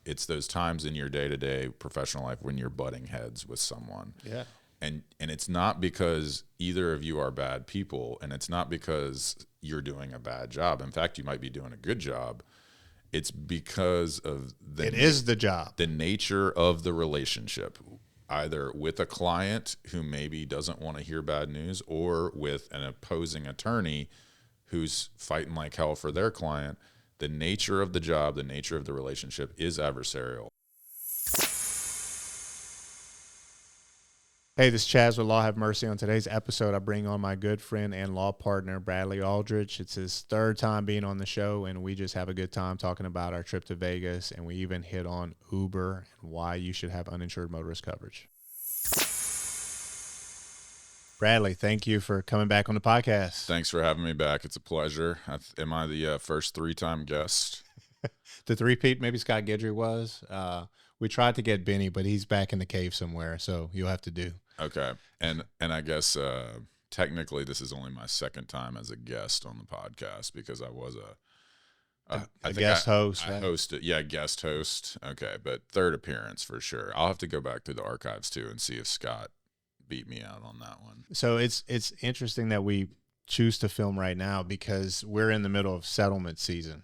it's those times in your day-to-day professional life when you're butting heads with someone. Yeah. And it's not because either of you are bad people, and it's not because you're doing a bad job. In fact, you might be doing a good job. It's because of It is the job. the nature of the relationship, either with a client who maybe doesn't want to hear bad news, or with an opposing attorney who's fighting like hell for their client. The nature of the job, the nature of the relationship is adversarial. Hey, this is Chaz with Law Have Mercy. On today's episode, I bring on my good friend and law partner, Bradley Aldrich. It's his third time being on the show, and we just have a good time talking about our trip to Vegas, and we even hit on Uber and why you should have uninsured motorist coverage. Bradley, thank you for coming back on the podcast. Thanks for having me back. It's a pleasure. Am I the first 3-time guest? The three-peat, maybe Scott Guidry was. We tried to get Benny, but he's back in the cave somewhere, so you'll have to do. Okay. And I guess technically this is only my second time as a guest on the podcast, because I was a guest host. I hosted, yeah, guest host. Okay, but third appearance for sure. I'll have to go back through the archives too and see if Scott beat me out on that one. So it's interesting that we choose to film right now because we're in the middle of settlement season.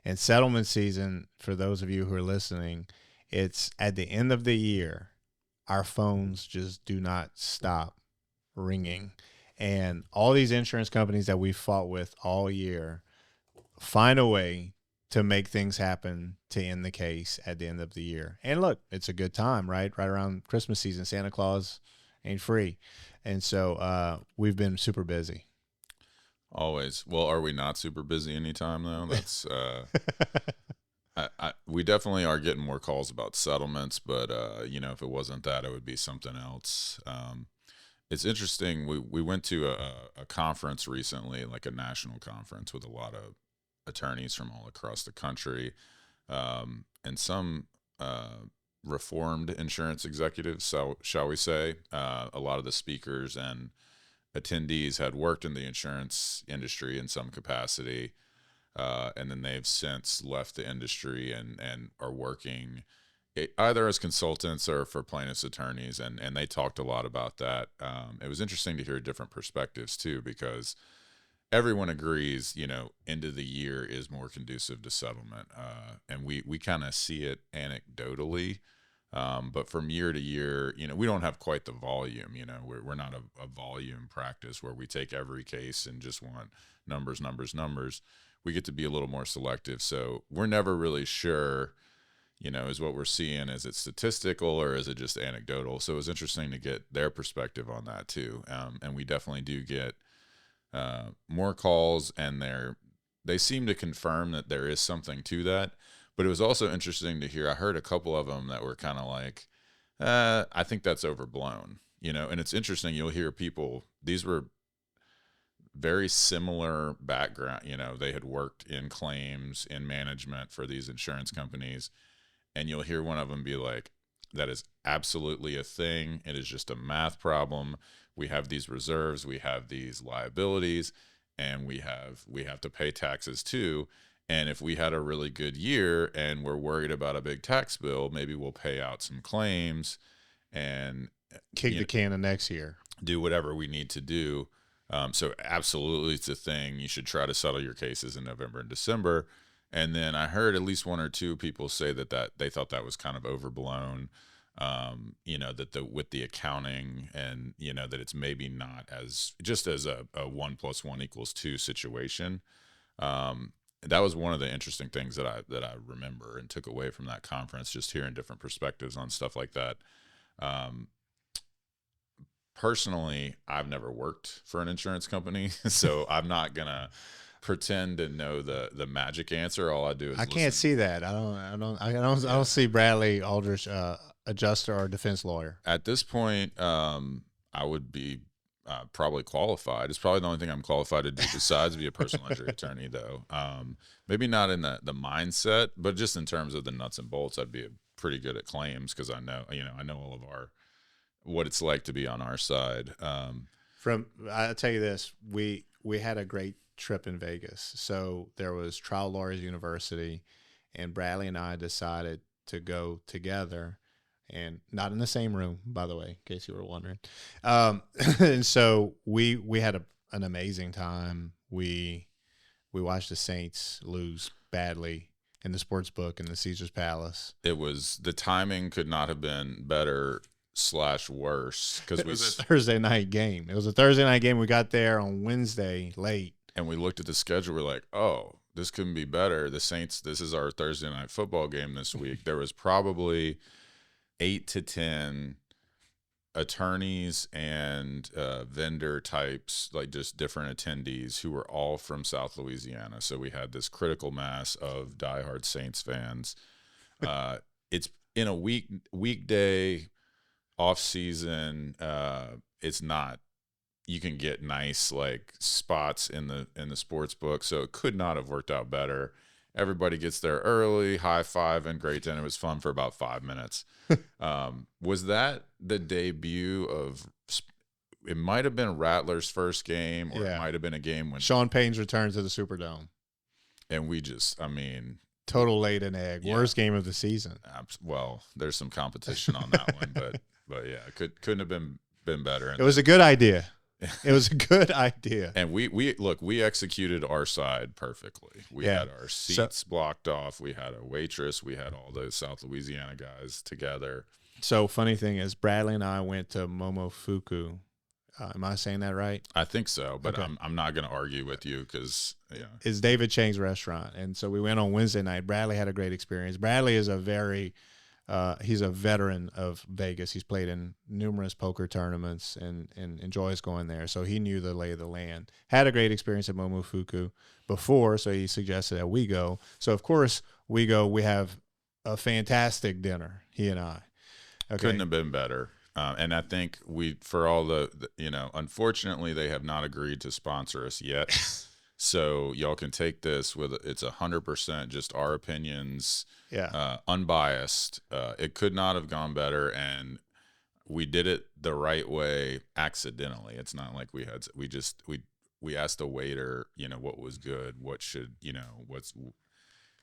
And settlement season, for those of you who are listening, it's at the end of the year. Our phones just do not stop ringing. And all these insurance companies that we fought with all year find a way to make things happen to end the case at the end of the year. And look, it's a good time, right? Right around Christmas season, Santa Claus ain't free. And so we've been super busy. Always. Well, are we not super busy anytime though? That's we definitely are getting more calls about settlements, but if it wasn't that, it would be something else. It's interesting. We went to a conference recently, like a national conference with a lot of attorneys from all across the country, and some reformed insurance executives, so shall we say. A lot of the speakers and attendees had worked in the insurance industry in some capacity, and then they've since left the industry and are working either as consultants or for plaintiffs' attorneys, and they talked a lot about that. It was interesting to hear different perspectives too, because everyone agrees, end of the year is more conducive to settlement, and we kind of see it anecdotally. But from year to year, we don't have quite the volume. We're not a volume practice where we take every case and just want numbers. We get to be a little more selective. So we're never really sure, is what we're seeing, is it statistical or is it just anecdotal? So it was interesting to get their perspective on that too. And we definitely do get more calls, and they seem to confirm that there is something to that. But it was also interesting to hear. I heard a couple of them that were kind of like, I think that's overblown, and it's interesting. You'll hear people, these were very similar background. They had worked in claims, in management for these insurance companies. And you'll hear one of them be like, that is absolutely a thing. It is just a math problem. We have these reserves, we have these liabilities, and we have to pay taxes too. And if we had a really good year and we're worried about a big tax bill, maybe we'll pay out some claims and kick the can of next year. Do whatever we need to do. So absolutely, it's a thing. You should try to settle your cases in November and December. And then I heard at least one or two people say that they thought that was kind of overblown. That with the accounting and, that it's maybe not as just as a 1 + 1 = 2 situation. That was one of the interesting things that I remember and took away from that conference, just hearing different perspectives on stuff like that. Personally, I've never worked for an insurance company, so I'm not gonna pretend to know the magic answer. All I do is I can't see that. I don't see Bradley Aldrich, adjuster or defense lawyer. At this point, I would be probably qualified. It's probably the only thing I'm qualified to do besides be a personal injury attorney, though. Maybe not in the mindset, but just in terms of the nuts and bolts, I'd be pretty good at claims, because I know all of what it's like to be on our side. I'll tell you this, we had a great trip in Vegas. So there was Trial Lawyers University, and Bradley and I decided to go together, and not in the same room, by the way, in case you were wondering. And so we had an amazing time. We watched the Saints lose badly in the sports book in the Caesar's Palace. It was, the timing could not have been better / worse, because it was a Thursday night game. It was a Thursday night game. We got there on Wednesday late, and we looked at the schedule. We're like, oh, this couldn't be better. The Saints, this is our Thursday night football game this week. There was probably 8 to 10 attorneys and vendor types, like just different attendees who were all from South Louisiana. So we had this critical mass of diehard Saints fans. It's in a weekday off season. It's not, you can get nice like spots in the sports book, so it could not have worked out better. Everybody gets there early, high five, and great dinner. It was fun for about 5 minutes. Was that the debut of? It might have been Rattler's first game, or it might have been a game when Sean Payne's return to the Superdome. And we just, I mean, total laid an egg. Yeah. Worst game of the season. Well, there's some competition on that one, but yeah, couldn't have been better. It was a good idea. It was a good idea. And we executed our side perfectly. We had our seats blocked off. We had a waitress. We had all the South Louisiana guys together. So funny thing is, Bradley and I went to Momofuku. Am I saying that right? I think so, but okay. I'm not going to argue with you because it's David Chang's restaurant. And so we went on Wednesday night. Bradley had a great experience. Bradley is he's a veteran of Vegas. He's played in numerous poker tournaments and enjoys going there. So he knew the lay of the land. Had a great experience at Momofuku before, so he suggested that we go. So, of course, we go. We have a fantastic dinner, he and I. Okay. Couldn't have been better. And I think for all the unfortunately, they have not agreed to sponsor us yet. So y'all can take this with, it's 100% just our opinions, unbiased. It could not have gone better, and we did it the right way accidentally. It's not like we asked the waiter, what was good, what should,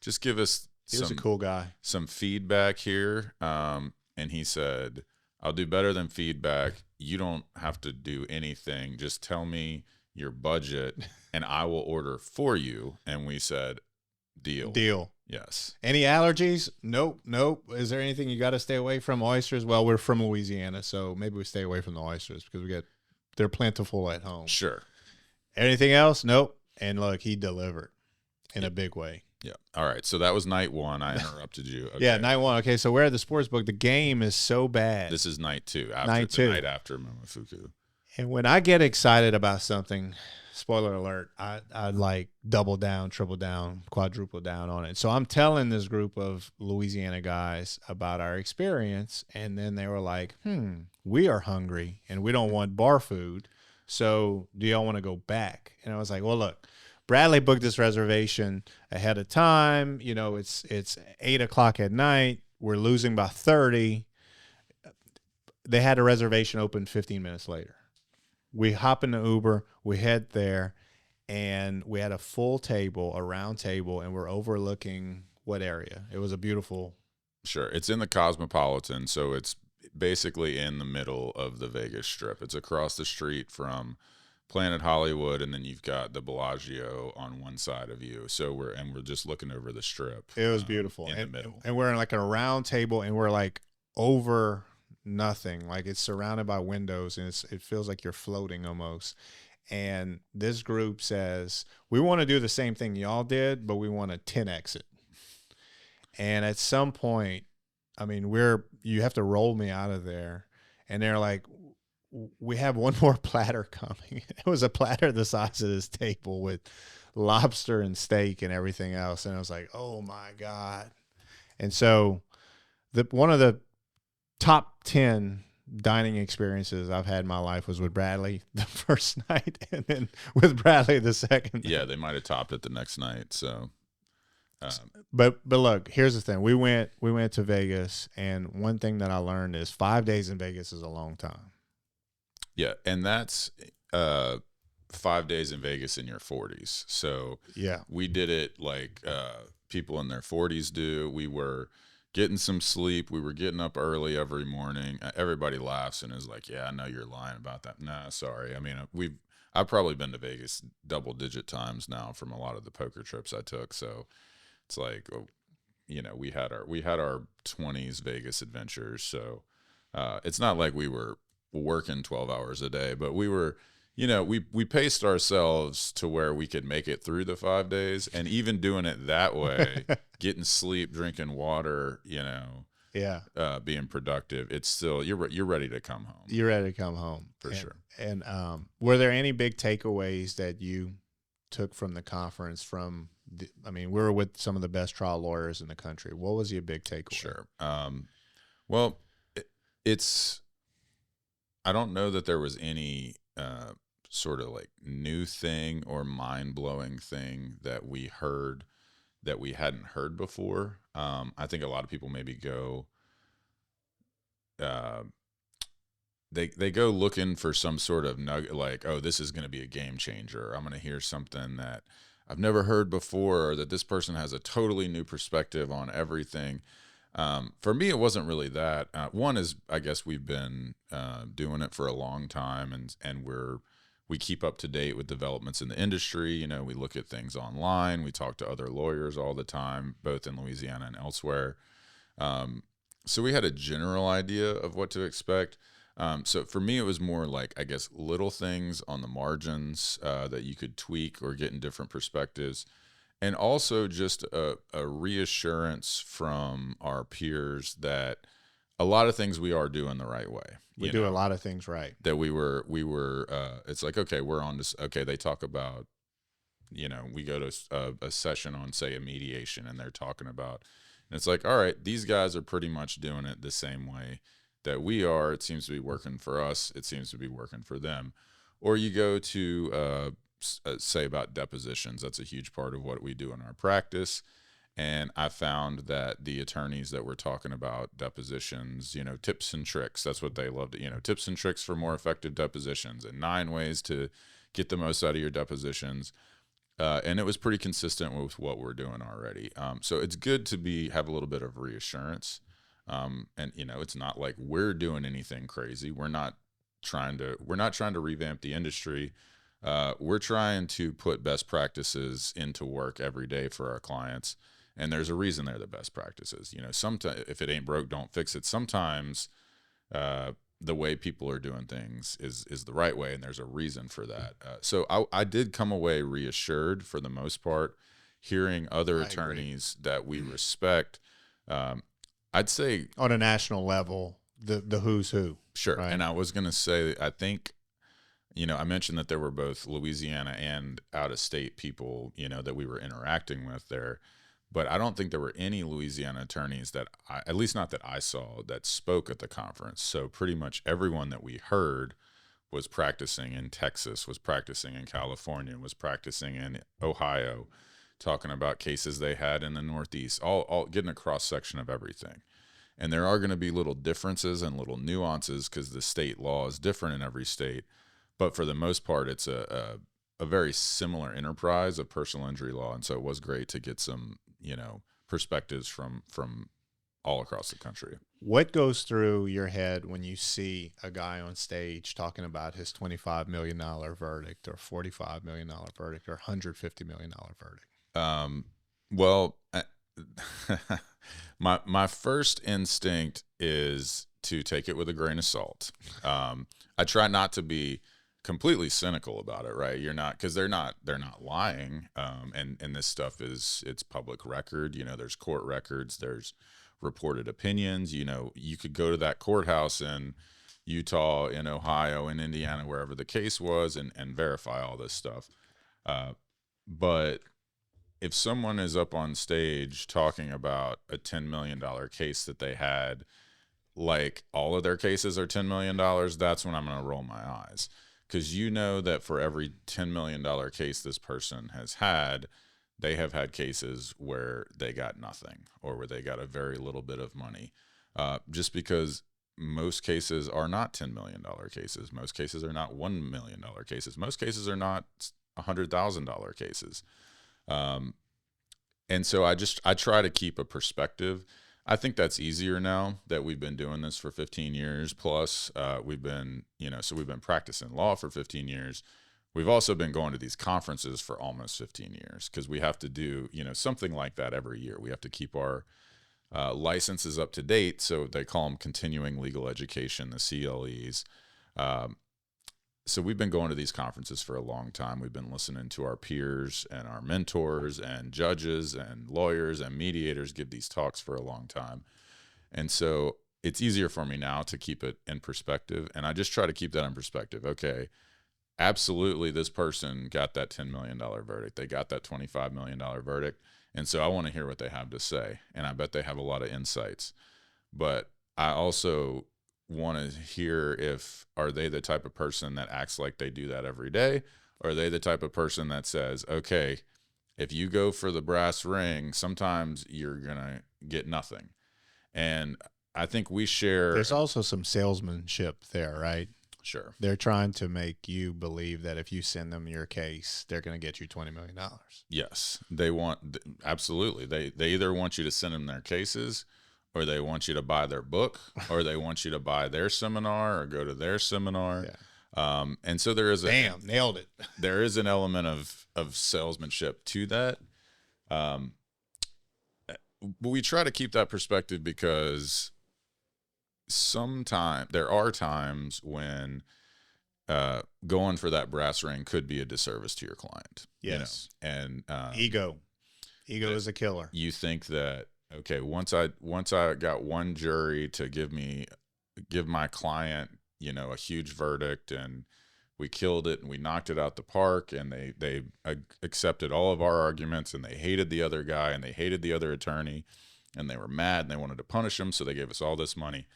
just give us. He was a cool guy. Some feedback here, and he said, "I'll do better than feedback. You don't have to do anything. Just tell me your budget and I will order for you." And we said, deal. Yes. Any allergies? Nope. Is there anything you got to stay away from? Oysters? Well, we're from Louisiana, so maybe we stay away from the oysters because they're plentiful at home. Sure. Anything else? Nope. And look, he delivered in a big way. Yeah. All right. So that was night one. I interrupted you. Okay. Yeah, night one. Okay, so we're at the sports book. The game is so bad. This is night two. Night two. The night after Momofuku. And when I get excited about something, spoiler alert, I like double down, triple down, quadruple down on it. So I'm telling this group of Louisiana guys about our experience, and then they were like, we are hungry and we don't want bar food. So do y'all want to go back? And I was like, well, look, Bradley booked this reservation ahead of time. It's 8:00 at night. We're losing by 30. They had a reservation open 15 minutes later. We hop in the Uber, we head there, and we had a full table, a round table, and we're overlooking what area? It was a beautiful. Sure. It's in the Cosmopolitan, so it's basically in the middle of the Vegas Strip. It's across the street from Planet Hollywood, and then you've got the Bellagio on one side of you. So we're just looking over the Strip. It was beautiful. In the middle. And we're in like a round table, and we're like over nothing. Like it's surrounded by windows, and it feels like you're floating almost. And this group says, we want to do the same thing y'all did, but we want a 10X it. And at some point, I mean, you have to roll me out of there. And they're like, we have one more platter coming. It was a platter the size of this table with lobster and steak and everything else. And I was like, oh my God. And so one of the top 10 dining experiences I've had in my life was with Bradley the first night, and then with Bradley the second night. Yeah, they might have topped it the next night. So, but look, here's the thing: we went to Vegas, and one thing that I learned is 5 days in Vegas is a long time. Yeah, and that's 5 days in Vegas in your 40s. So yeah, we did it like people in their 40s do. We were getting some sleep. We were getting up early every morning. Everybody laughs and is like, "Yeah, I know you're lying about that." Nah, sorry. I mean, I've probably been to Vegas double digit times now from a lot of the poker trips I took. So it's like, we had our 20s Vegas adventures. So it's not like we were working 12 hours a day, but we were, we paced ourselves to where we could make it through the 5 days, and even doing it that way, getting sleep, drinking water, Yeah. being productive. It's still, you're ready to come home. You're ready to come home. For sure. And were there any big takeaways that you took from the conference we were with some of the best trial lawyers in the country. What was your big takeaway? Sure. Well, I don't know that there was any sort of like new thing or mind-blowing thing that we heard that we hadn't heard before. I think a lot of people maybe go, they go looking for some sort of nugget, like, oh, this is going to be a game changer. I'm going to hear something that I've never heard before, or that this person has a totally new perspective on everything. For me, it wasn't really that. One is, I guess we've been doing it for a long time, and we keep up to date with developments in the industry. We look at things online. We talk to other lawyers all the time, both in Louisiana and elsewhere. So we had a general idea of what to expect. So for me, it was more like, I guess, little things on the margins that you could tweak or get in different perspectives. And also just a reassurance from our peers that a lot of things we are doing the right way. We do a lot of things right. That we were, it's like, okay, we're on this. Okay, they talk about, we go to a session on, say, a mediation, and they're talking about, and it's like, all right, these guys are pretty much doing it the same way that we are. It seems to be working for us. It seems to be working for them. Or you go to, say, about depositions. That's a huge part of what we do in our practice. And I found that the attorneys that were talking about depositions, tips and tricks, that's what they love to, tips and tricks for more effective depositions and 9 ways to get the most out of your depositions. And it was pretty consistent with what we're doing already. So it's good to have a little bit of reassurance. And it's not like we're doing anything crazy. We're not trying to revamp the industry. We're trying to put best practices into work every day for our clients. And there's a reason they're the best practices. Sometimes if it ain't broke, don't fix it. Sometimes the way people are doing things is the right way, and there's a reason for that. So I did come away reassured for the most part, hearing other attorneys that we respect. I'd say on a national level, the who's who. Sure. Right? And I was going to say, I think, I mentioned that there were both Louisiana and out-of-state people, that we were interacting with there. But I don't think there were any Louisiana attorneys at least not that I saw, that spoke at the conference. So pretty much everyone that we heard was practicing in Texas, was practicing in California, was practicing in Ohio, talking about cases they had in the Northeast, all getting a cross-section of everything. And there are going to be little differences and little nuances because the state law is different in every state. But for the most part, it's a very similar enterprise of personal injury law. And so it was great to get some, perspectives from all across the country. What goes through your head when you see a guy on stage talking about his $25 million verdict or $45 million verdict or $150 million verdict? Well, my first instinct is to take it with a grain of salt. I try not to be completely cynical about it, right? You're not, because they're not lying. And this stuff it's public record. There's court records, there's reported opinions. You could go to that courthouse in Utah, in Ohio, in Indiana, wherever the case was, and verify all this stuff. But if someone is up on stage talking about a $10 million case that they had, like all of their cases are $10 million, that's when I'm going to roll my eyes. Because that for every $10 million case this person has had, they have had cases where they got nothing or where they got a very little bit of money. Just because most cases are not $10 million cases. Most cases are not $1 million cases. Most cases are not $100,000 cases. And so I try to keep a perspective. I think that's easier now that we've been doing this for 15 years plus. We've been, so we've been practicing law for 15 years. We've also been going to these conferences for almost 15 years because we have to do, something like that every year. We have to keep our licenses up to date. So they call them continuing legal education, the CLEs. So we've been going to these conferences for a long time. We've been listening to our peers and our mentors and judges and lawyers and mediators give these talks for a long time. And so it's easier for me now to keep it in perspective. And I just try to keep that in perspective. Okay, absolutely, this person got that $10 million verdict. They got that $25 million verdict. And so I want to hear what they have to say. And I bet they have a lot of insights. But I also want to hear are they the type of person that acts like they do that every day? Or are they the type of person that says, okay, if you go for the brass ring, sometimes you're going to get nothing. And I think we share. There's also some salesmanship there, right? Sure. They're trying to make you believe that if you send them your case, they're going to get you $20 million. Yes. Absolutely. They either want you to send them their cases, or they want you to buy their book, or they want you to buy their seminar or go to their seminar. Yeah. And so there is nailed it. There is an element of salesmanship to that. But we try to keep that perspective because there are times when going for that brass ring could be a disservice to your client. Yes. And ego is a killer. You think that, okay, once I got one jury to give my client, a huge verdict, and we killed it and we knocked it out the park, and they accepted all of our arguments, and they hated the other guy and they hated the other attorney, and they were mad and they wanted to punish him, so they gave us all this money.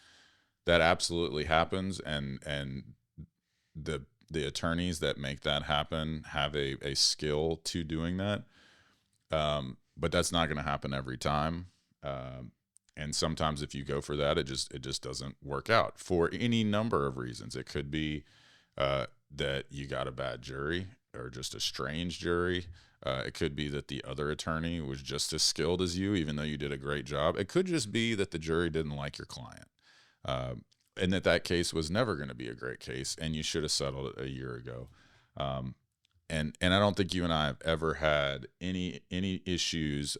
That absolutely happens, and the attorneys that make that happen have a skill to doing that. But that's not going to happen every time. And sometimes if you go for that, it just doesn't work out for any number of reasons. It could be that you got a bad jury or just a strange jury. It could be that the other attorney was just as skilled as you, even though you did a great job. It could just be that the jury didn't like your client. And that case was never going to be a great case, and you should have settled it a year ago. And I don't think you and I have ever had any issues,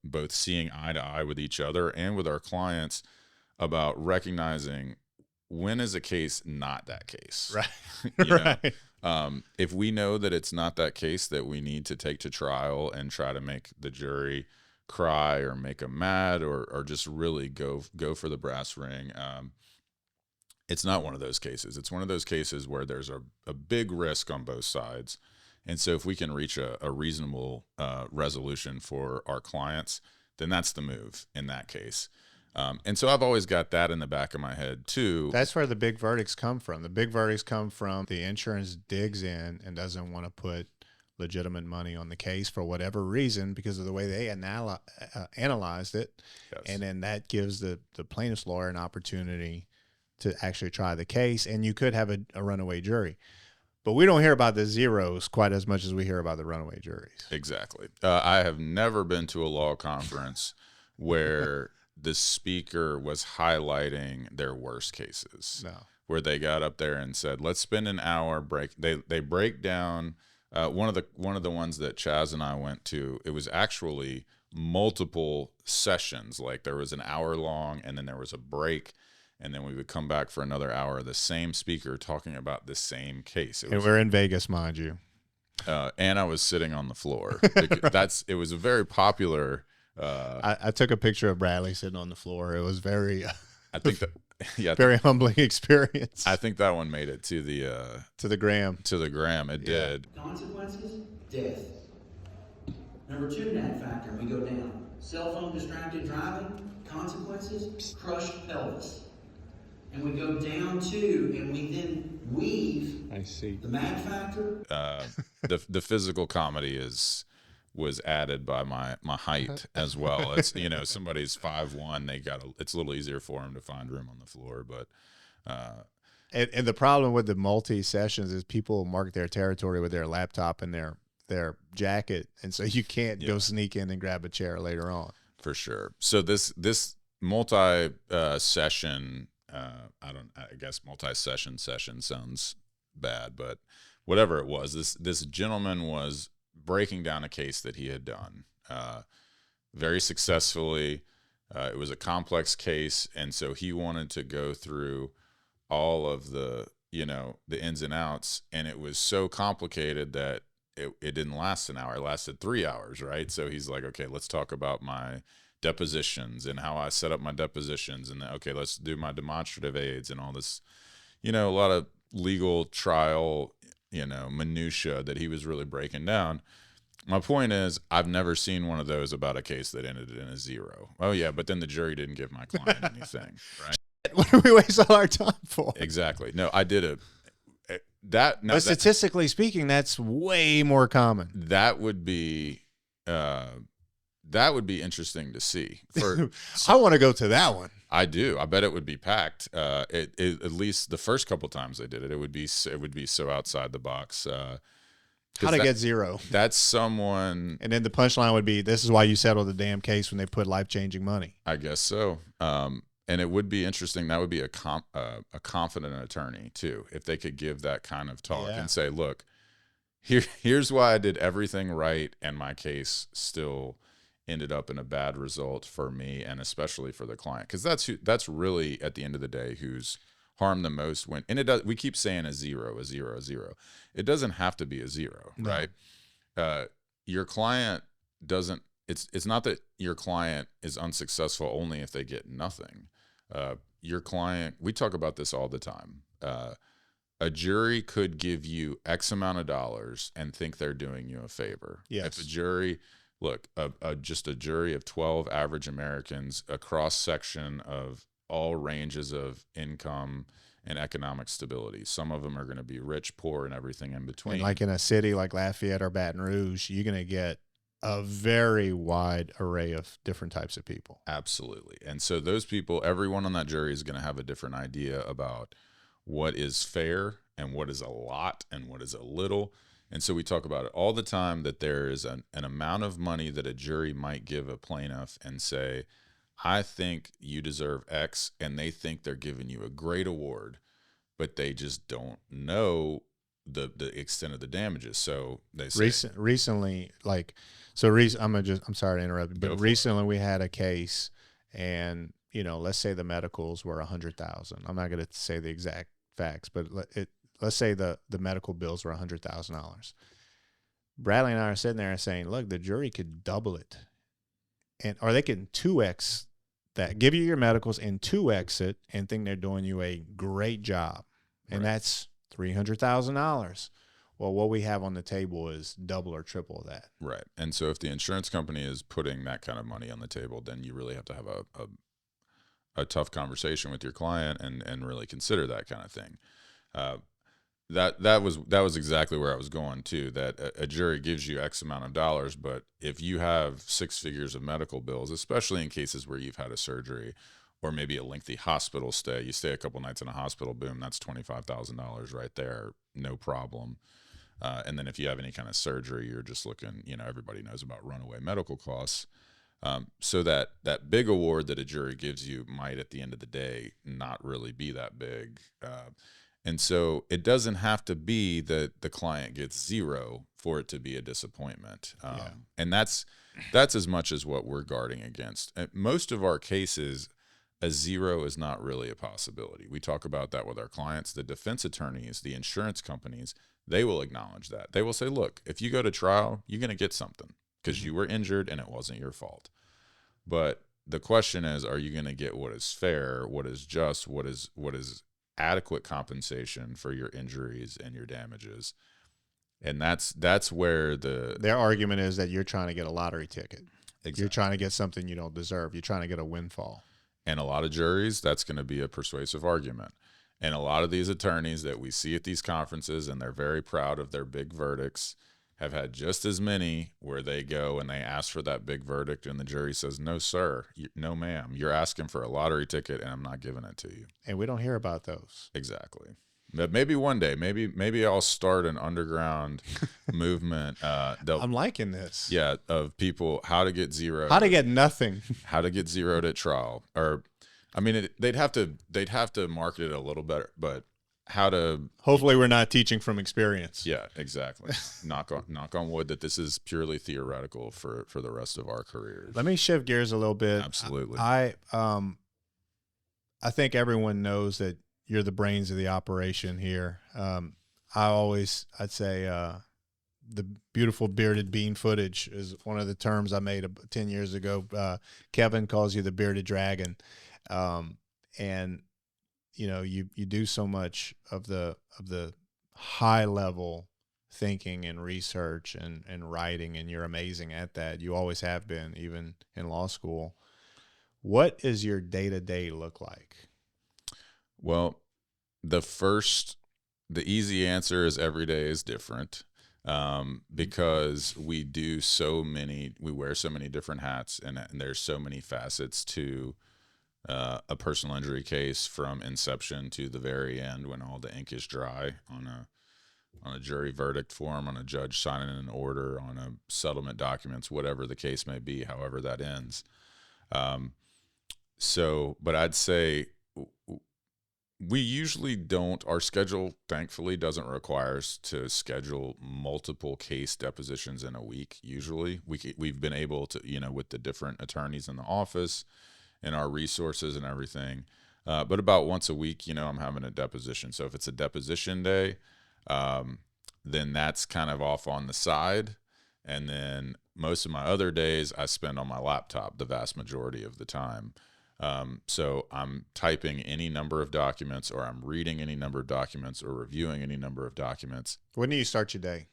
both seeing eye to eye with each other and with our clients, about recognizing when is a case not that case. Right. Right. If we know that it's not that case that we need to take to trial and try to make the jury cry or make them mad or just really go for the brass ring. It's not one of those cases. It's one of those cases where there's a big risk on both sides. And so if we can reach a reasonable resolution for our clients, then that's the move in that case. And so I've always got that in the back of my head too. That's where the big verdicts come from. The big verdicts come from the insurance digs in and doesn't want to put legitimate money on the case for whatever reason because of the way they analyzed it. Yes. And then that gives the plaintiff's lawyer an opportunity to actually try the case, and you could have a runaway jury. But we don't hear about the zeros quite as much as we hear about the runaway juries. Exactly. I have never been to a law conference where the speaker was highlighting their worst cases. No. Where they got up there and said, let's spend an hour they break down one of the ones that Chaz and I went to. It was actually multiple sessions. Like there was an hour long, and then there was a break, and then we would come back for another hour. The same speaker talking about the same case. And we're in Vegas, mind you. And I was sitting on the floor. It was a very popular. I took a picture of Bradley sitting on the floor. It was very. I think that. Yeah, very humbling experience. I think that one made it to the gram. To the gram, it did. Consequences, death. Number 2 nat factor, we go down. Cell phone distracted driving, consequences, crushed pelvis. And we go down to, and we then weave. I see. The mad factor. The physical comedy was added by my height as well. It's somebody's 5'1", it's a little easier for them to find room on the floor. But and the problem with the multi sessions is people mark their territory with their laptop and their their jacket, and so you can't go sneak in and grab a chair later on. For sure. So this multi session, I guess multi-session sounds bad, but whatever it was, this gentleman was breaking down a case that he had done very successfully. It was a complex case, and so he wanted to go through all of the ins and outs, and it was so complicated that it didn't last an hour. It lasted 3 hours, right? So he's like, okay, let's talk about my depositions and how I set up my depositions, and then, okay, let's do my demonstrative aids and all this, a lot of legal trial, minutia that he was really breaking down. My point is, I've never seen one of those about a case that ended in a 0. Oh yeah, but then the jury didn't give my client anything, right? What do we waste all our time for? Exactly. No, I did but statistically speaking, that's way more common. That would be interesting to see. I want to go to that one. I do. I bet it would be packed. At least the first couple times they did it, it would be so outside the box. How to get 0? That's someone. And then the punchline would be, "This is why you settled the damn case when they put life-changing money." I guess so. And it would be interesting. That would be a confident attorney too, if they could give that kind of talk and say, "Look, here's why I did everything right, and my case still ended up in a bad result for me, and especially for the client." Because that's really at the end of the day who's harmed the most. We keep saying a 0. It doesn't have to be a 0, right? Your client doesn't. It's not that your client is unsuccessful only if they get nothing. Your client, we talk about this all the time. A jury could give you X amount of dollars and think they're doing you a favor. Yes. If a jury, just a jury of 12 average Americans, a cross section of all ranges of income and economic stability. Some of them are going to be rich, poor, and everything in between. And like in a city like Lafayette or Baton Rouge, you're going to get a very wide array of different types of people. Absolutely. And so those people, everyone on that jury is going to have a different idea about what is fair and what is a lot and what is a little. And so we talk about it all the time, that there is an amount of money that a jury might give a plaintiff and say, "I think you deserve X," and they think they're giving you a great award, but they just don't know the extent of the damages. So they say recently, I'm sorry to interrupt you, but recently we had a case, and let's say the medicals were $100,000. I'm not going to say the exact facts, but let's say the medical bills were $100,000. Bradley and I are sitting there saying, look, the jury could double it, or they can 2x that, give you your medicals and 2x it, and think they're doing you a great job, and that's $300,000. Well, what we have on the table is double or triple of that. Right. And so if the insurance company is putting that kind of money on the table, then you really have to have a tough conversation with your client and really consider that kind of thing. That was exactly where I was going to, that a jury gives you X amount of dollars, but if you have 6 figures of medical bills, especially in cases where you've had a surgery or maybe a lengthy hospital stay, you stay a couple nights in a hospital, boom, that's $25,000 right there, no problem. And then if you have any kind of surgery, you're just looking, everybody knows about runaway medical costs. So that big award that a jury gives you might at the end of the day not really be that big. And so it doesn't have to be that the client gets 0 for it to be a disappointment. And that's as much as what we're guarding against. And most of our cases, a 0 is not really a possibility. We talk about that with our clients. The defense attorneys, the insurance companies, they will acknowledge that. They will say, look, if you go to trial, you're going to get something because you were injured and it wasn't your fault. But the question is, are you going to get what is fair, what is just, what is adequate compensation for your injuries and your damages? And that's where their argument is that you're trying to get a lottery ticket. Exactly. You're trying to get something you don't deserve. You're trying to get a windfall. And a lot of juries, that's going to be a persuasive argument. And a lot of these attorneys that we see at these conferences, and they're very proud of their big verdicts, have had just as many where they go and they ask for that big verdict and the jury says, "No, sir, no, ma'am, you're asking for a lottery ticket and I'm not giving it to you." And we don't hear about those. Exactly. Maybe one day, maybe I'll start an underground movement. I'm liking this. Yeah, of people how to get zeroed. How to get nothing. How to get zeroed at trial, or I mean, they'd have to market it a little better, but how to. Hopefully, we're not teaching from experience. Yeah, exactly. knock on wood that this is purely theoretical for the rest of our careers. Let me shift gears a little bit. Absolutely. I think everyone knows that you're the brains of the operation here. I'd say the beautiful bearded bean footage is one of the terms I made 10 years ago. Kevin calls you the bearded dragon. And you know, you do so much of the high level thinking and research and writing, and you're amazing at that. You always have been, even in law school. What does your day-to-day look like? Well, the easy answer is every day is different, because we wear so many different hats, and there's so many facets to a personal injury case, from inception to the very end when all the ink is dry on a jury verdict form, on a judge signing an order, on a settlement documents, whatever the case may be, however that ends. But I'd say we usually don't. Our schedule, thankfully, doesn't require us to schedule multiple case depositions in a week. Usually, we've been able to, with the different attorneys in the office and our resources and everything. But about once a week, I'm having a deposition. So if it's a deposition day, then that's kind of off on the side. And then most of my other days I spend on my laptop the vast majority of the time. So I'm typing any number of documents, or I'm reading any number of documents, or reviewing any number of documents. When do you start your day?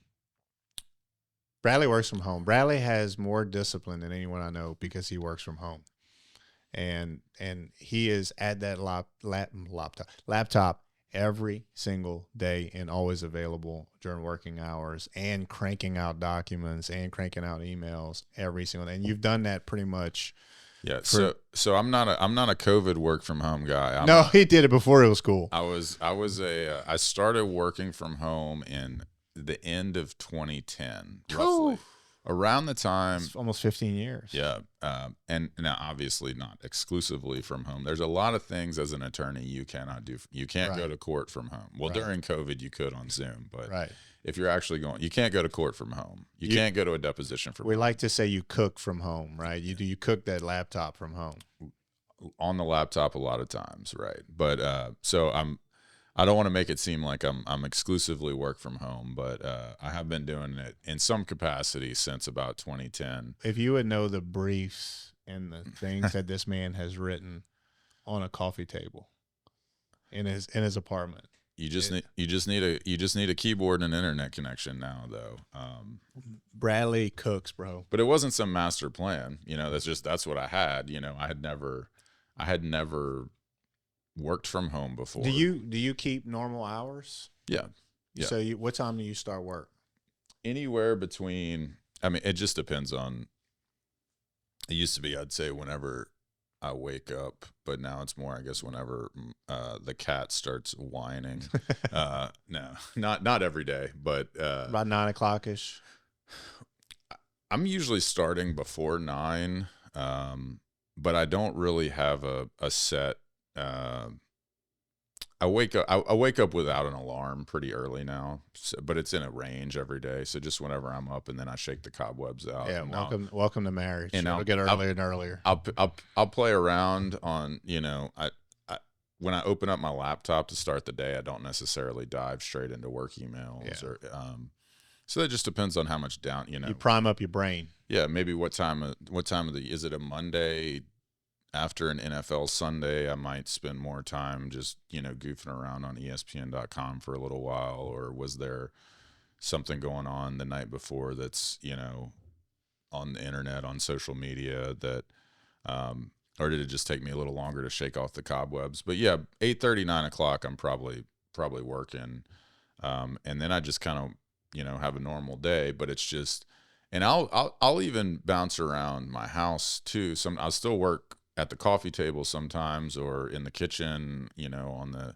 Bradley works from home. Bradley has more discipline than anyone I know because he works from home. And he is at that laptop every single day, and always available during working hours, and cranking out documents and cranking out emails every single day. And you've done that pretty much. Yeah. So I'm not a COVID work from home guy. He did it before it was cool. I started working from home in the end of 2010, roughly. Around the time, it's almost 15 years. Yeah. And now, obviously not exclusively from home. There's a lot of things as an attorney you cannot do. You can't go to court from home. Well, during COVID, you could on Zoom, but if you're actually you can't go to court from home. You can't go to a deposition from home. We like to say you cook from home, right? You cook that laptop from home. On the laptop a lot of times, right? But I don't want to make it seem like I'm exclusively work from home, but I have been doing it in some capacity since about 2010. If you would know the briefs and the things that this man has written on a coffee table in his apartment, you just need a keyboard and an internet connection now, though. Bradley cooks, bro. But it wasn't some master plan. That's what I had. I had never worked from home before. Do you keep normal hours? Yeah. So what time do you start work? Anywhere between, it just depends on, it used to be, I'd say whenever I wake up, but now it's more, I guess, whenever the cat starts whining. No, not every day, but about 9 o'clock-ish. I'm usually starting before 9, but I don't really have a set. I wake up without an alarm pretty early now, but it's in a range every day. So just whenever I'm up, and then I shake the cobwebs out. Yeah, welcome to marriage. And I'll get earlier and earlier. I'll play around on, when I open up my laptop to start the day, I don't necessarily dive straight into work emails or so that just depends on how much down, You prime up your brain. Yeah, maybe what time of is it a Monday? After an NFL Sunday, I might spend more time just, goofing around on ESPN.com for a little while. Or was there something going on the night before that's, on the internet, on social media that, or did it just take me a little longer to shake off the cobwebs? But yeah, 8:30, 9 o'clock, I'm probably working. And then I just kind of, have a normal day, but it's just, and I'll even bounce around my house too. I'll still work at the coffee table sometimes, or in the kitchen, on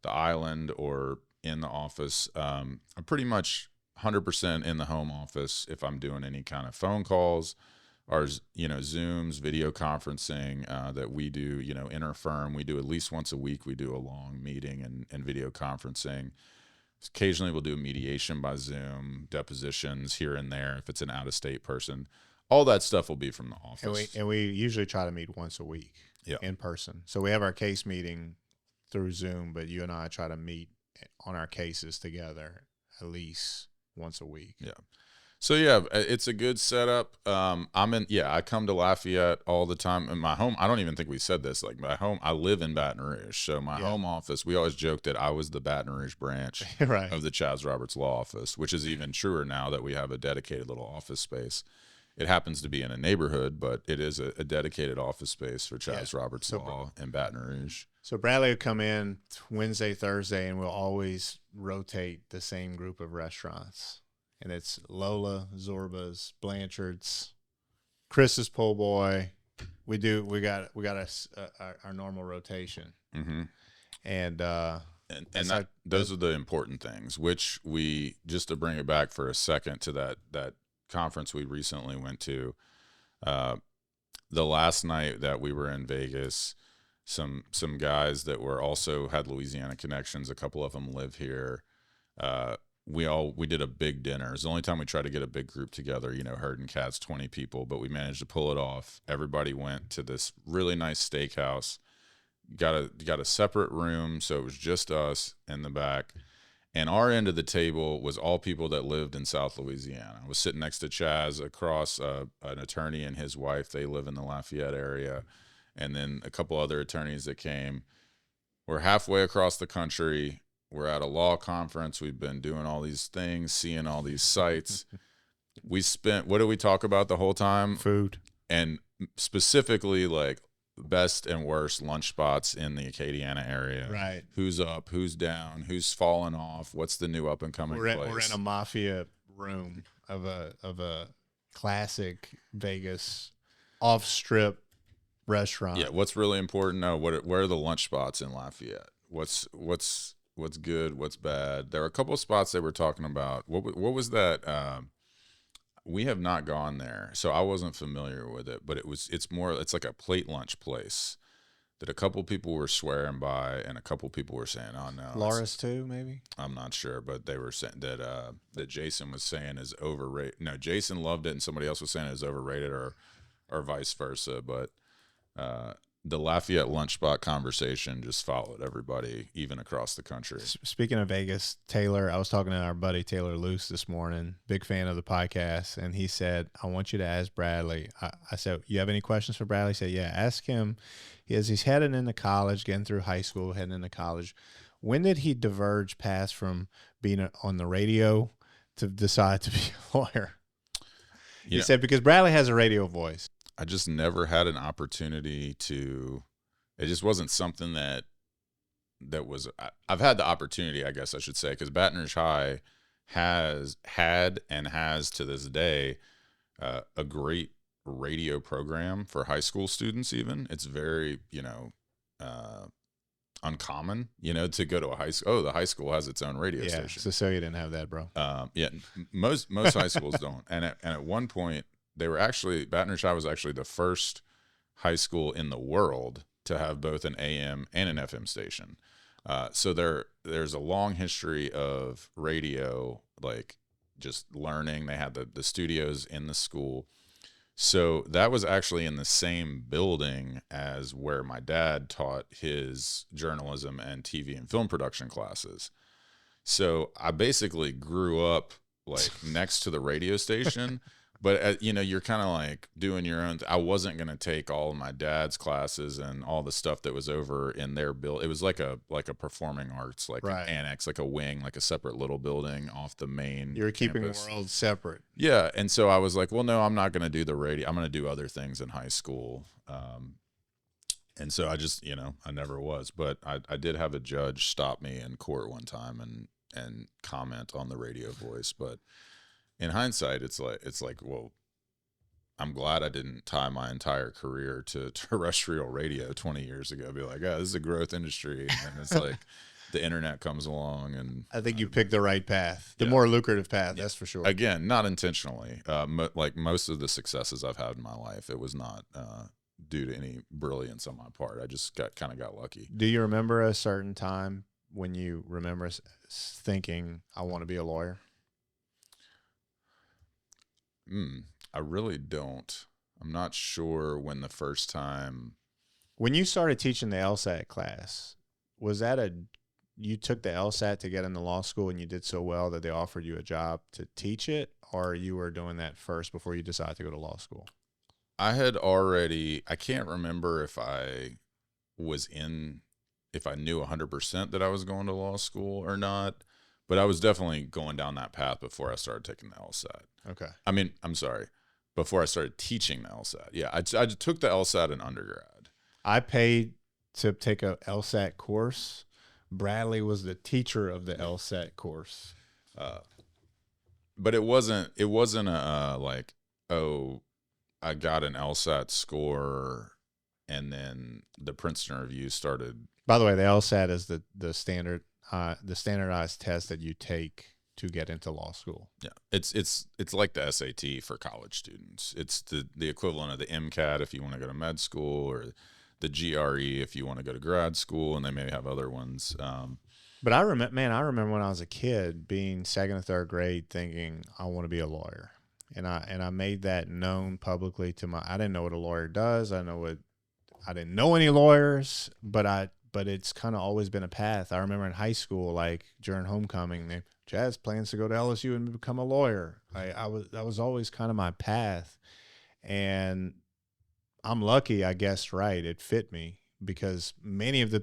the island or in the office. I'm pretty much 100% in the home office if I'm doing any kind of phone calls or, Zooms, video conferencing that we do, inter-firm. We do at least once a week. We do a long meeting and video conferencing. Occasionally we'll do mediation by Zoom, depositions here and there if it's an out-of-state person. All that stuff will be from the office. And we usually try to meet once a week in person. So we have our case meeting through Zoom, but you and I try to meet on our cases together at least once a week. Yeah. So it's a good setup. I come to Lafayette all the time. In my home, I don't even think we said this. Like my home, I live in Baton Rouge. So my home office, we always joked that I was the Baton Rouge branch right. of the Chaz Roberts Law Office, which is even truer now that we have a dedicated little office space. It happens to be in a neighborhood, but it is a dedicated office space for Chaz Roberts Law in Baton Rouge. So Bradley will come in Wednesday, Thursday, and we'll always rotate the same group of restaurants. And it's Lola, Zorba's, Blanchard's, Chris's Po' Boy. We got our normal rotation. Mm-hmm. And those are the important things, which we, just to bring it back for a second to that conference we recently went to, the last night that we were in Vegas, some guys that were also had Louisiana connections, a couple of them live here. We did a big dinner. It's the only time we tried to get a big group together, herding cats, 20 people, but we managed to pull it off. Everybody went to this really nice steakhouse, got a separate room. So it was just us in the back. And our end of the table was all people that lived in South Louisiana. I was sitting next to Chaz, across an attorney and his wife. They live in the Lafayette area. And then a couple other attorneys that came. We're halfway across the country. We're at a law conference. We've been doing all these things, seeing all these sites. We spent, what did we talk about the whole time? Food. And specifically, like, best and worst lunch spots in the Acadiana area. Right. Who's up, who's down, who's fallen off, what's the new up and coming place. We're in a mafia room of a classic Vegas off-strip restaurant. Yeah, what's really important? No, where are the lunch spots in Lafayette? What's good, what's bad? There are a couple of spots they were talking about. What was that? We have not gone there, so I wasn't familiar with it, but it's like a plate lunch place that a couple people were swearing by, and a couple people were saying, "Oh no, Laura's too, maybe." I'm not sure, but they were saying that Jason was saying is overrated. No, Jason loved it, and somebody else was saying it was overrated, or vice versa. But the Lafayette lunch spot conversation just followed everybody, even across the country. Speaking of Vegas, Taylor, I was talking to our buddy Taylor Luce this morning, big fan of the podcast, and he said, I want you to ask Bradley. I said, you have any questions for Bradley? He said, yeah, ask him. He's heading into college, getting through high school, heading into college. When did he diverge past from being on the radio to decide to be a lawyer? He said, because Bradley has a radio voice. I just never had an opportunity to, it just wasn't something that was, I've had the opportunity, I guess I should say, because Baton Rouge High has had and has to this day a great radio program for high school students even. It's very, uncommon, to go to a high school. Oh, the high school has its own radio station. So you didn't have that, bro. Most high schools don't. And at one point, Baton Rouge High was actually the first high school in the world to have both an AM and an FM station. So there's a long history of radio, like just learning. They had the studios in the school. So that was actually in the same building as where my dad taught his journalism and TV and film production classes. So I basically grew up like next to the radio station. But, you're kind of like doing your own. I wasn't going to take all of my dad's classes and all the stuff that was over in their build. It was like a performing arts, like an annex, like a wing, like a separate little building off the main You were keeping campus. worlds separate. Yeah. And so I was like, well, no, I'm not going to do the radio. I'm going to do other things in high school. And so I just, I never was. But I did have a judge stop me in court one time and comment on the radio voice. But in hindsight, it's like, well, I'm glad I didn't tie my entire career to terrestrial radio 20 years ago. Be like, this is a growth industry. And it's like, the internet comes along, and I think you picked the right path, the more lucrative path. That's for sure. Again, not intentionally. Like most of the successes I've had in my life, it was not due to any brilliance on my part. I just kind of got lucky. Do you remember a certain time when you remember thinking, I want to be a lawyer? I really don't. I'm not sure when the first time. When you started teaching the LSAT class, was that you took the LSAT to get into law school and you did so well that they offered you a job to teach it, or you were doing that first before you decided to go to law school? I can't remember if I knew 100% that I was going to law school or not, but I was definitely going down that path before I started taking the LSAT. Okay. I mean, I'm sorry, before I started teaching the LSAT. Yeah, I took the LSAT in undergrad. I paid to take a LSAT course. Bradley was the teacher of the LSAT course. But it wasn't a like, oh, I got an LSAT score and then the Princeton review started. By the way, the LSAT is the standardized test that you take to get into law school. Yeah, it's like the SAT for college students. It's the equivalent of the MCAT if you want to go to med school, or the GRE if you want to go to grad school, and they may have other ones. But I remember when I was a kid being second or third grade thinking I want to be a lawyer. And I made that known publicly I didn't know what a lawyer does. I didn't know any lawyers, but it's kind of always been a path. I remember in high school, like during homecoming, Chaz plans to go to LSU and become a lawyer. That was always kind of my path. And I'm lucky, I guess, right? It fit me because many of the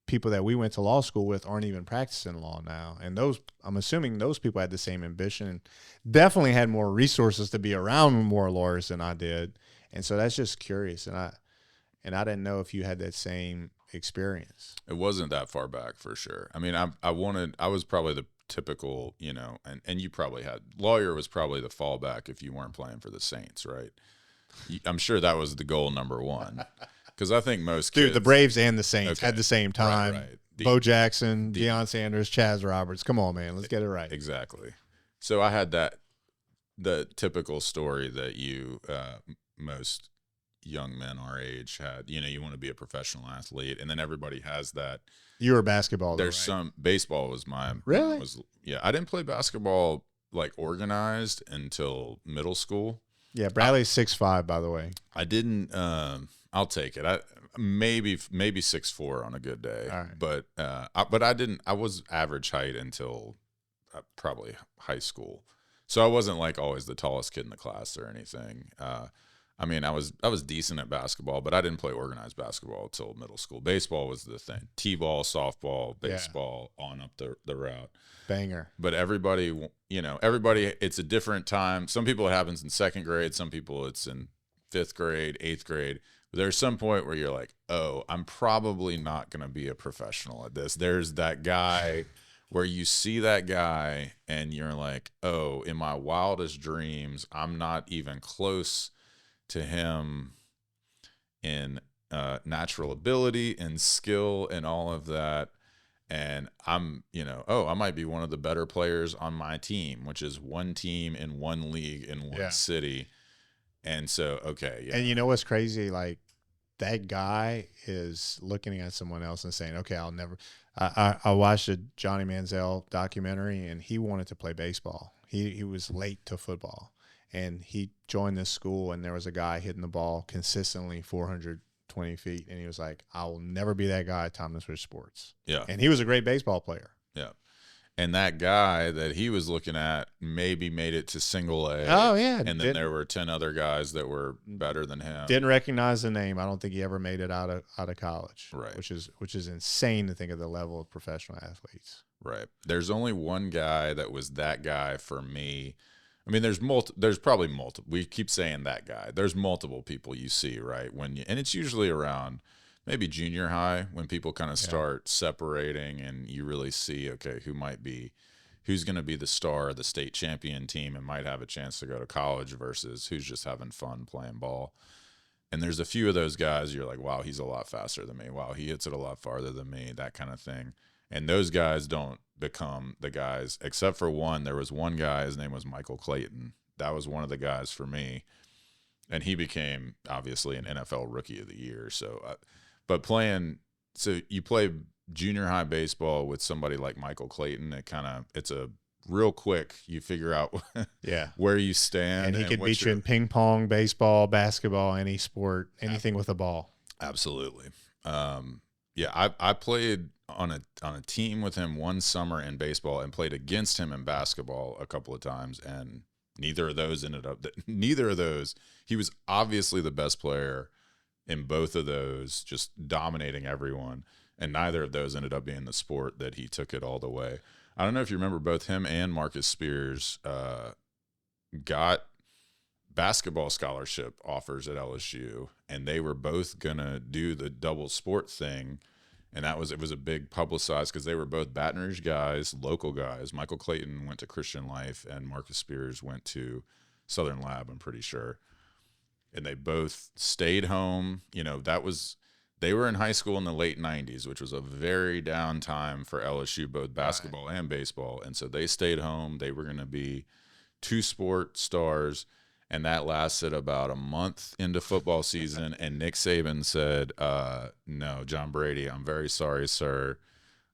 people that we went to law school with aren't even practicing law now. And I'm assuming those people had the same ambition and definitely had more resources to be around more lawyers than I did. And so that's just curious. And I didn't know if you had that same experience. It wasn't that far back for sure. I mean, I was probably the typical, and you probably had, lawyer was probably the fallback if you weren't playing for the Saints, right? I'm sure that was the goal number one. Because I think most kids, the Braves and the Saints at the same time. Right. Bo Jackson, Deion Sanders, Chaz Roberts. Come on, man. Let's get it right. Exactly. So I had the typical story that most young men our age had. You want to be a professional athlete, and then everybody has that. You were basketball. There's right? some baseball was my really. I didn't play basketball like organized until middle school. Yeah, Bradley's 6'5", by the way. I didn't. I'll take it. Maybe 6'4" on a good day. All right. But I didn't. I was average height until probably high school, so I wasn't like always the tallest kid in the class or anything. I mean, I was decent at basketball, but I didn't play organized basketball until middle school. Baseball was the thing: t-ball, softball, baseball, on up the route. Banger. But everybody, it's a different time. Some people it happens in second grade. Some people it's in 5th grade, 8th grade. But there's some point where you're like, oh, I'm probably not going to be a professional at this. There's that guy where you see that guy and you're like, oh, in my wildest dreams, I'm not even close to him in natural ability and skill and all of that. And I'm, I might be one of the better players on my team, which is one team in one league in one city. And so, okay. Yeah. And you know what's crazy? Like, that guy is looking at someone else and saying, okay, I'll never. I watched a Johnny Manziel documentary, and he wanted to play baseball. He was late to football, and he joined this school, and there was a guy hitting the ball consistently 420 feet, and he was like, I will never be that guy at time to switch sports. Yeah. And he was a great baseball player. Yeah. And that guy that he was looking at maybe made it to single A. Oh, yeah. And then there were 10 other guys that were better than him. Didn't recognize the name. I don't think he ever made it out of college. Right. Which is insane to think of the level of professional athletes. Right. There's only one guy that was that guy for me. I mean, there's probably multiple. We keep saying that guy. There's multiple people you see, right? And it's usually around maybe junior high when people kind of start separating and you really see, okay, who's going to be the star of the state champion team and might have a chance to go to college versus who's just having fun playing ball. And there's a few of those guys you're like, wow, he's a lot faster than me. Wow, he hits it a lot farther than me, that kind of thing. And those guys don't become the guys, except for one. There was one guy, his name was Michael Clayton. That was one of the guys for me. And he became, obviously, an NFL Rookie of the Year. So, but so you play junior high baseball with somebody like Michael Clayton, it's a real quick, you figure out where you stand. And he could beat you in ping pong, baseball, basketball, any sport, anything with a ball. Absolutely. I played on a team with him one summer in baseball and played against him in basketball a couple of times, and neither of those, he was obviously the best player in both of those, just dominating everyone, and neither of those ended up being the sport that he took it all the way. I don't know if you remember, both him and Marcus Spears got basketball scholarship offers at LSU, and they were both gonna do the double sport thing, and it was a big publicized, because they were both Baton Rouge guys, local guys. Michael Clayton went to Christian Life, and Marcus Spears went to Southern Lab, I'm pretty sure, and they both stayed home. They were in high school in the late 90s, which was a very down time for LSU, both basketball and baseball. And so they stayed home. They were going to be two sport stars. And that lasted about a month into football season. And Nick Saban said, no, John Brady, I'm very sorry, sir.